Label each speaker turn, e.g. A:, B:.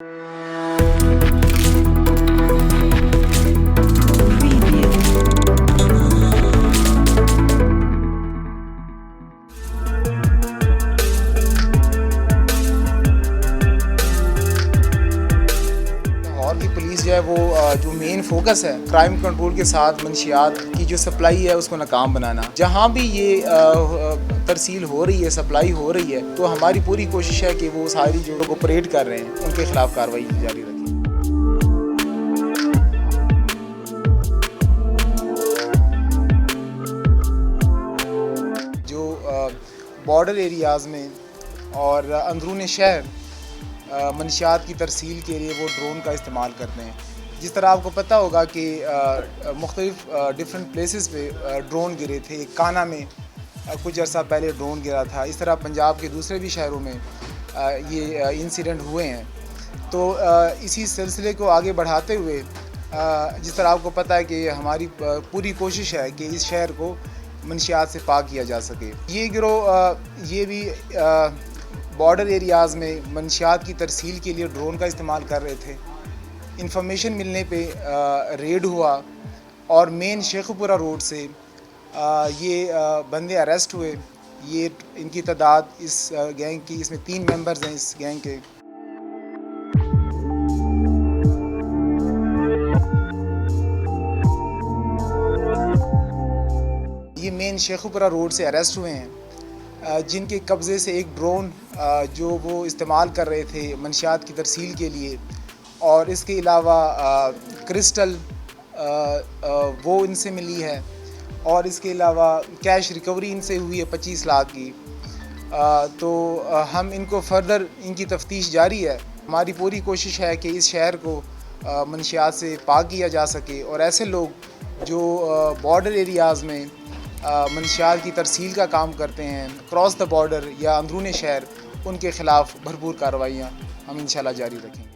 A: लाहौर की पुलिस जो है वो जो मेन फोकस है क्राइम कंट्रोल के साथ मंशियात की जो सप्लाई है उसको नाकाम बनाना। जहाँ भी ये तरसील हो रही है, सप्लाई हो रही है, तो हमारी पूरी कोशिश है कि वो सारी जो लोग ऑपरेट कर रहे हैं उनके खिलाफ कार्रवाई जारी रखें। जो बॉर्डर एरियाज़ में और अंदरून शहर मंशियात की तरसील के लिए वो ड्रोन का इस्तेमाल करते हैं। जिस तरह आपको पता होगा कि मुख्तलिफ डिफरेंट प्लेसेस पे ड्रोन गिरे थे। काना में कुछ अर्सा पहले ड्रोन गिरा था। इस तरह पंजाब के दूसरे भी शहरों में ये इंसिडेंट हुए हैं। तो इसी सिलसिले को आगे बढ़ाते हुए जिस तरह आपको पता है कि हमारी पूरी कोशिश है कि इस शहर को मंशियात से पाक किया जा सके। ये गिरोह ये भी बॉर्डर एरियाज़ में मंशियात की तरसील के लिए ड्रोन का इस्तेमाल कर रहे थे। इंफॉर्मेशन मिलने पे रेड हुआ और मेन शेखुपुरा रोड से ये बंदे अरेस्ट हुए। ये इनकी तादाद इस गैंग की, इसमें 3 मेंबर्स हैं इस गैंग के। ये मेन शेखुपुरा रोड से अरेस्ट हुए हैं, जिनके कब्ज़े से एक ड्रोन जो वो इस्तेमाल कर रहे थे मंशियात की तरसील के लिए, और इसके अलावा क्रिस्टल वो इनसे मिली है, और इसके अलावा कैश रिकवरी इनसे हुई है 25 लाख की। तो हम इनको फर्दर इनकी तफ्तीश जारी है। हमारी पूरी कोशिश है कि इस शहर को मंशियात से पाक किया जा सके, और ऐसे लोग जो बॉर्डर एरियाज़ में मंशियात की तरसील का काम करते हैं क्रॉस द बॉर्डर या अंदरून शहर, उनके ख़िलाफ़ भरपूर कार्रवाइयाँ हम इंशाल्लाह जारी रखेंगे।